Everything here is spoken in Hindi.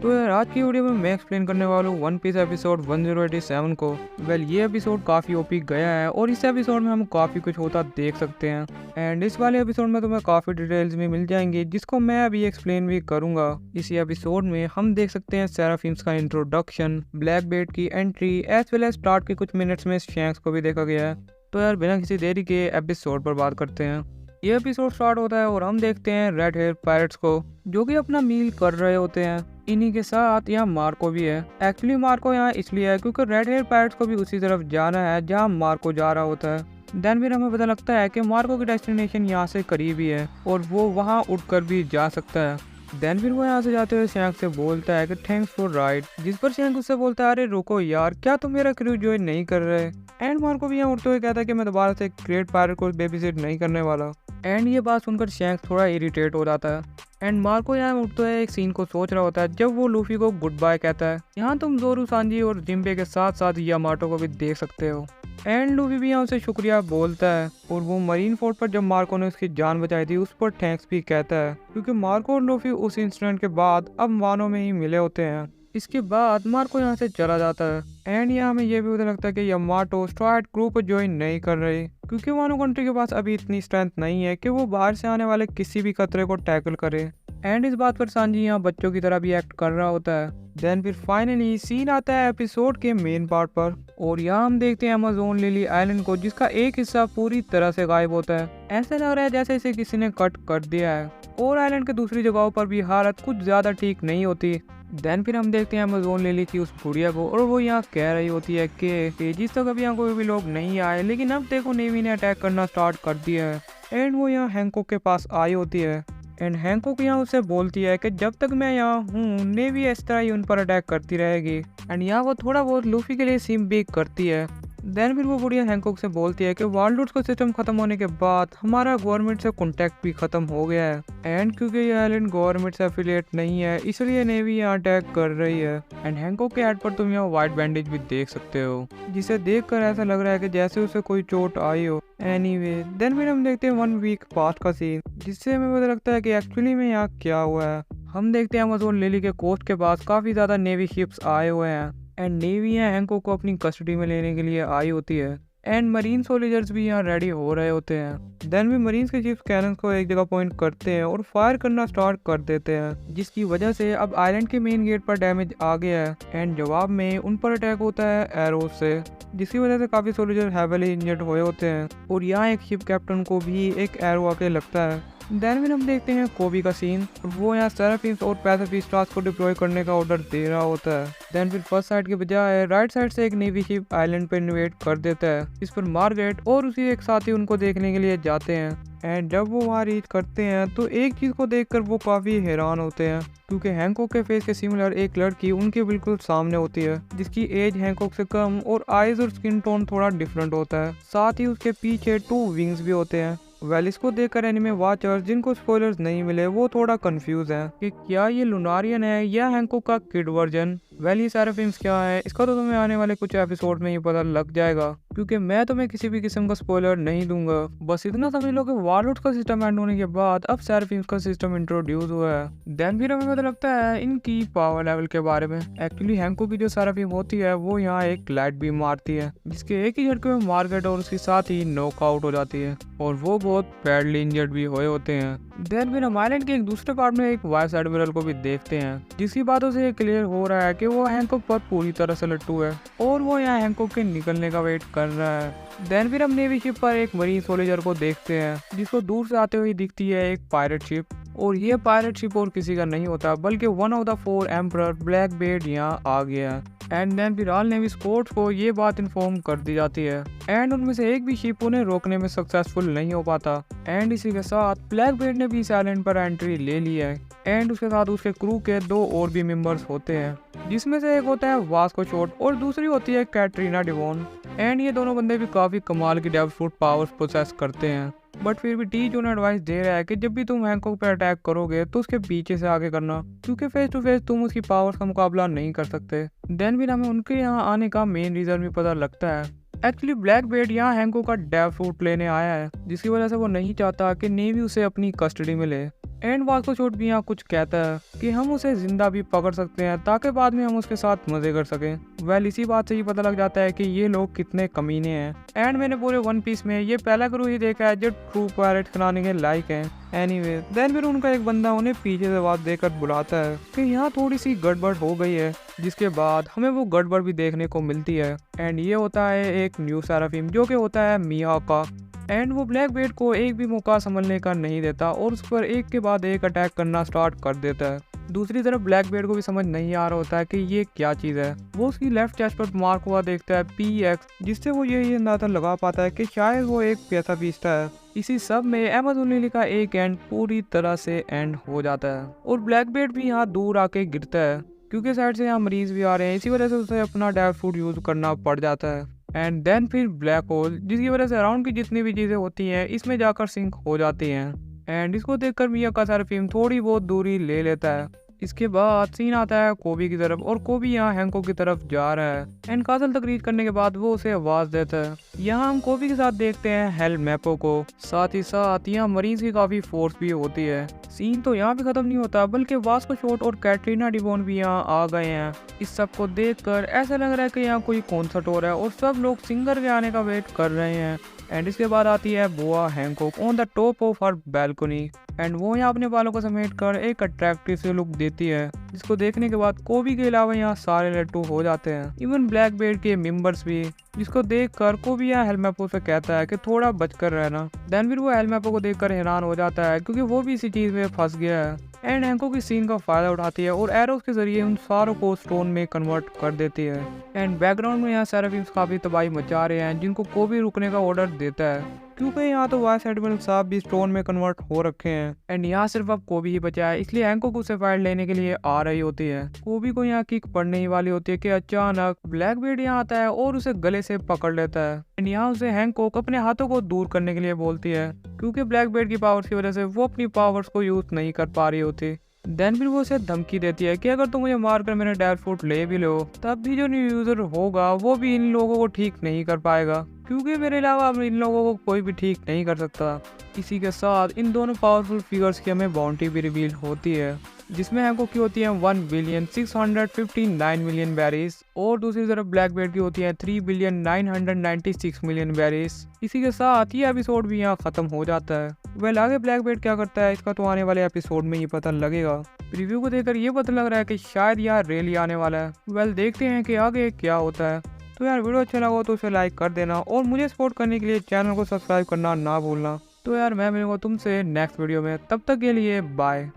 तो यार आज की वीडियो में मैं एक्सप्लेन करने वाला हूँ वन पीस एपिसोड 1087 को। ये एपिसोड काफ़ी ओपी गया है और इस एपिसोड में हम काफ़ी कुछ होता देख सकते हैं। एंड इस वाले एपिसोड में तुम्हें काफ़ी डिटेल्स भी मिल जाएंगी जिसको मैं अभी एक्सप्लेन भी करूंगा। इसी एपिसोड में हम देख सकते हैं सेराफिम्स का इंट्रोडक्शन, ब्लैक बेट की entry as well as start के कुछ मिनट्स में शैंक्स को भी देखा गया है। तो यार बिना किसी देरी के एपिसोड पर बात करते हैं। ये एपिसोड स्टार्ट होता है और हम देखते हैं रेड हेयर पायरेट्स को जो कि अपना मील कर रहे होते हैं। इन्हीं के साथ यहाँ मार्को भी है। एक्चुअली मार्को यहाँ इसलिए है क्योंकि रेड हेयर पायरेट्स को भी उसी तरफ जाना है जहाँ मार्को जा रहा होता है। देन फिर हमें पता लगता है कि मार्को की डेस्टिनेशन यहाँ से करीब ही है और वो वहाँ उठकर भी जा सकता है। देन फिर वो यहाँ से जाते हुए शैंक से बोलता है कि थैंक्स फॉर राइड, जिस पर शैंक उससे बोलता है अरे रुको यार, क्या तुम मेरा क्रू ज्वाइन नहीं कर रहे। एंड मार्को भी यहाँ उठते हुए कहता है कि मैं दोबारा से ग्रेट पायरेट को बेबीसिट नहीं करने वाला। एंड ये बात सुनकर शैंक थोड़ा इरिटेट हो जाता है। एंड मार्को यहाँ उठते हुए एक सीन को सोच रहा होता है जब वो लूफी को गुड बाय कहता है। यहाँ तुम जोरू, सांजी और जिम्बे के साथ साथ यामाटो को भी देख सकते हो। एंड लूफी भी यहाँ उसे शुक्रिया बोलता है और वो मरीन फोर्ट पर जब मार्को ने उसकी जान बचाई थी उस पर थैंक्स भी कहता है क्योंकि मार्को और लूफी उस इंसिडेंट के बाद अब वानो में ही मिले होते हैं। इसके बाद मार्को यहाँ से चला जाता है। एंड यहाँ हमें यह भी पता लगता है कि यामाटो स्ट्राइड क्रू को ज्वाइन नहीं कर रही क्योंकि वानो कंट्री के पास अभी इतनी स्ट्रेंथ नहीं है कि वो बाहर से आने वाले किसी भी खतरे को टैकल करे। एंड इस बात पर सांजी यहाँ बच्चों की तरह भी एक्ट कर रहा होता है। देन फिर फाइनली सीन आता है एपिसोड के मेन पार्ट पर और यहाँ हम देखते हैं अमेज़न लिली आइलैंड को जिसका एक हिस्सा पूरी तरह से गायब होता है। ऐसा लग रहा है जैसे इसे किसी ने कट कर दिया है और आइलैंड के दूसरी जगहों पर भी हालत कुछ ज्यादा ठीक नहीं होती। देन फिर हम देखते हैं अमेज़न लिली की उस बुढ़िया को और वो यहाँ कह रही होती है कि पेजिस तक अभी यहाँ कोई भी लोग नहीं आए लेकिन अब देखो नेवी ने अटैक करना स्टार्ट कर दिया है। एंड वो यहाँ हैंकॉक के पास आई होती है। एंड हैंकॉक यहाँ उसे बोलती है कि जब तक मैं यहाँ हूँ नेवी इस तरह ही उन पर अटैक करती रहेगी। एंड यहाँ वो थोड़ा बहुत लूफी के लिए सिम भी करती है। देन फिर वो बुढ़िया हैंकॉक से बोलती है कि वार्लूट्स का सिस्टम खत्म होने के बाद हमारा गवर्नमेंट से कॉन्टैक्ट भी खत्म हो गया है। एंड क्योंकि ये आइलैंड गवर्नमेंट से एफिलिएट नहीं है इसलिए नेवी यहाँ अटैक कर रही है। एंड हैंकॉक के हेड पर तुम यहाँ व्हाइट बैंडेज भी देख सकते हो जिसे देखकर ऐसा लग रहा है कि जैसे उसे कोई चोट आई हो। एनीवे देन फिर हम देखते हैं 1 वीक पास्ट का सीन जिससे हमें पता लगता है कि एक्चुअली में यहाँ क्या हुआ है। हम देखते हैं अमेज़न लिली के कोस्ट के पास काफी ज्यादा नेवी शिप्स आए हुए हैं एंड नेवी यहाँ हैंकॉक को अपनी कस्टडी में लेने के लिए आई होती है। एंड मरीन सोल्जर्स भी यहाँ रेडी हो रहे होते हैं। देन भी मरीन्स के चिप्स कैनन को एक जगह पॉइंट करते हैं और फायर करना स्टार्ट कर देते हैं जिसकी वजह से अब आइलैंड के मेन गेट पर डैमेज आ गया है। एंड जवाब में उन पर अटैक होता है एरोज से जिसकी वजह से काफी सोल्जर हैवीली इंजर्ड हुए होते हैं और यहाँ एक शिप कैप्टन को भी एक एरो आके लगता है। देन फिर हम देखते हैं कोबी का सीन और वो यहाँ सेराफिम्स और पैसिफिक स्टार्स को डिप्लॉय करने का ऑर्डर दे रहा होता है। देन फिर फर्स्ट साइड के बजाय राइट साइड से एक नेवी शिप आइलैंड पर इन्वेट कर देता है। इस पर मार्गरेट और उसी एक साथी उनको देखने के लिए जाते हैं। एंड जब वो वहाँ रीच करते हैं तो एक चीज को देखकर वो काफी हैरान होते हैं क्योंकि हैंकॉक के फेस के सिमिलर एक लड़की उनके बिल्कुल सामने होती है जिसकी एज हैंकॉक से कम और आईज और स्किन टोन थोड़ा डिफरेंट होता है। साथ ही उसके पीछे 2 विंग्स भी होते हैं। इसको देखकर एनिमे वाचर्स जिनको स्पॉयलर्स नहीं मिले वो थोड़ा कंफ्यूज हैं कि क्या ये लुनारियन है या हैंकॉक का किड वर्जन। ये सेराफिम्स क्या है इसका तो तुम्हें आने वाले कुछ एपिसोड में ही पता लग जाएगा क्योंकि मैं तुम्हें किसी भी किस्म का स्पॉइलर नहीं दूंगा। बस इतना समझ लो कि वार्लूट्स का सिस्टम एंड होने के बाद अब सेराफिम्स का सिस्टम इंट्रोड्यूस हुआ है। देन फिर हमें पता लगता है इनकी पावर लेवल के बारे में। एक्चुअली हैंकॉक की जो सेराफिम होती है वो यहाँ एक लाइट बीम मारती है जिसके एक ही झटके में मार्गरेट और उसके साथ ही नॉकआउट हो जाती है और वो बहुत बैडली इंजर्ड भी हुए होते हैं। देन फिर हम आइलैंड के एक दूसरे पार्ट में एक वाइस एडमिरल को भी देखते हैं जिसकी बातों से ये क्लियर हो रहा है कि वो हैंकॉक पर पूरी तरह से लट्टू है और वो यहाँ हैंकॉक के निकलने का वेट कर रहा है। देन फिर हम नेवी शिप पर एक मरीन सोल्जर को देखते हैं जिसको दूर से आते हुए दिखती है एक पायरेट शिप और ये पायरेट शिप और किसी का नहीं होता बल्कि one of the 4 emperor Blackbeard यहाँ आ गया है। एंड देन फिर ऑल नेवी स्क्वाड्स को ये बात इन्फॉर्म कर दी जाती है एंड उनमें से एक भी शिप उन्हें रोकने में सक्सेसफुल नहीं हो पाता। एंड इसी के साथ ब्लैक बेट ने भी इस आइलैंड पर एंट्री ले ली है। एंड उसके साथ उसके क्रू के 2 और भी मेंबर्स होते हैं जिसमें से एक होता है वास्को शॉट और दूसरी होती है कैटरीना डिवॉन। एंड ये दोनों बंदे भी काफी कमाल की डेप्थ फुट पावर्स प्रोसेस करते हैं बट फिर भी टी जोन एडवाइस दे रहा है कि जब भी तुम हैंकॉक पर अटैक करोगे तो उसके पीछे से आगे करना क्योंकि फेस टू फेस तुम उसकी पावर्स का मुकाबला नहीं कर सकते। देन फिर हमें उनके यहाँ आने का मेन रीजन भी पता लगता है। एक्चुअली ब्लैक बेट यहाँ हैंकॉक का डेप्थ फुट लेने आया है जिसकी वजह से वो नहीं चाहता कि नेवी उसे अपनी कस्टडी में ले। एंड वास्को शॉट भी यहाँ कुछ कहता है कि हम उसे जिंदा भी पकड़ सकते हैं ताकि बाद में हम उसके साथ मजे कर सकें। वेल इसी बात से ही पता लग जाता है कि ये लोग कितने कमीने हैं। एंड मैंने पूरे वन पीस में ये पहला क्रू ही देखा है जो ट्रू पायरेट बनाने के लायक है। एनीवे देन फिर उनका एक बंदा उन्हें पीछे से आवाज देकर बुलाता है कि यहाँ थोड़ी सी गड़बड़ हो गई है, जिसके बाद हमें वो गड़बड़ भी देखने को मिलती है। एंड ये होता है एक न्यू सेराफिम जो कि होता है मिया का। एंड वो ब्लैक बेड को एक भी मौका संभलने का नहीं देता और उस पर एक के बाद एक अटैक करना स्टार्ट कर देता है। दूसरी तरफ ब्लैक बेड को भी समझ नहीं आ रहा होता है कि ये क्या चीज़ है। वो उसकी लेफ्ट चेस्ट पर मार्क हुआ देखता है PX, जिससे वो ये अंदाजा लगा पाता है कि शायद वो एक पैसा पीसता है। इसी सब में अमेज़न लिली का एक एंड पूरी तरह से एंड हो जाता है और ब्लैक बेड भी यहाँ दूर आके गिरता है क्योंकि साइड से यहाँ मरीज भी आ रहे हैं। इसी वजह से उसे अपना डेथ फूड यूज करना पड़ जाता है। एंड देन फिर ब्लैक होल, जिसकी वजह से अराउंड की जितनी भी चीज़ें होती हैं इसमें जाकर सिंक हो जाती हैं। एंड इसको देखकर मिया का सेराफिम थोड़ी बहुत दूरी ले लेता है। इसके बाद सीन आता है कोबी की तरफ और कोबी यहाँ हैंको की तरफ जा रहा है। एंड कासल तक रीच करने के बाद वो उसे आवाज देता है। यहाँ हम कोबी के साथ देखते हैं हेल मैपो को, साथ ही साथ यहाँ मरीज की काफी फोर्स भी होती है। सीन तो यहाँ भी खत्म नहीं होता बल्कि वास्को शॉट और कैटरीना डिवोन भी यहाँ आ गए हैं। इस सब को देखकर ऐसा लग रहा है कि यहाँ कोई कॉन्सर्ट हो रहा है और सब लोग सिंगर के आने का वेट कर रहे हैं। एंड इसके बाद आती है Boa Hancock on the top of her balcony. And वो यहाँ अपने बालों को समेट कर एक अट्रैक्टिव से लुक देती है, जिसको देखने के बाद कोबी के अलावा यहाँ सारे लट्टू हो जाते हैं, इवन ब्लैक बेड के मेंबर्स भी, जिसको देखकर कोबी यहाँ हेलमैपो से कहता है कि थोड़ा बचकर रहना। देन फिर वो हेलमैपो को देखकर हैरान हो जाता है क्योंकि वो भी इसी चीज में फंस गया है। एंड हैंको की सीन का फायदा उठाती है और एरोस के जरिए उन सारों को स्टोन में कन्वर्ट कर देती है। एंड बैकग्राउंड में यहाँ सेराफिम्स काफी तबाही मचा रहे हैं, जिनको कोबी रुकने का ऑर्डर देता है क्योंकि यहाँ तो वाइस एडमिरल साहब भी स्टोन में कन्वर्ट हो रखे हैं। एंड यहाँ सिर्फ अब कोबी ही बचा है, इसलिए हैंकॉक उसे फाइल लेने के लिए आ रही होती है। कोबी को यहाँ किक पड़ने ही वाली होती है कि अचानक ब्लैक बेड यहाँ आता है और उसे गले से पकड़ लेता है। एंड यहाँ उसे हैंकॉक अपने हाथों को दूर करने के लिए बोलती है क्योंकि ब्लैक बेड की पावर्स की वजह से वो अपनी पावर्स को यूज नहीं कर पा रही होती। देन फिर वो उसे धमकी देती है कि अगर तुम मुझे मारकर मेरे डेथ फूड ले भी लो तब भी जो न्यू यूजर होगा वो भी इन लोगों को ठीक नहीं कर पाएगा क्योंकि मेरे अलावा अब इन लोगों को कोई भी ठीक नहीं कर सकता। इसी के साथ इन दोनों पावरफुल फिगर्स की हमें बाउंटी भी रिवील होती है, जिसमें हैंकॉक की होती है 1,659,000,000 बैरीज और दूसरी तरफ ब्लैक बेड की होती है 3,996,000,000 बैरीज। इसी के साथ ये एपिसोड भी यहाँ खत्म हो जाता है। वेल आगे ब्लैक बेड क्या करता है इसका तो आने वाले एपिसोड में ही पता लगेगा। रिव्यू को देखकर ये पता लग रहा है कि शायद यहाँ रेली आने वाला है। वेल देखते हैं कि आगे क्या होता है। तो यार वीडियो अच्छा लगा तो उसे लाइक कर देना और मुझे सपोर्ट करने के लिए चैनल को सब्सक्राइब करना ना भूलना। तो यार मैं मिलूंगा तुमसे नेक्स्ट वीडियो में, तब तक के लिए बाय।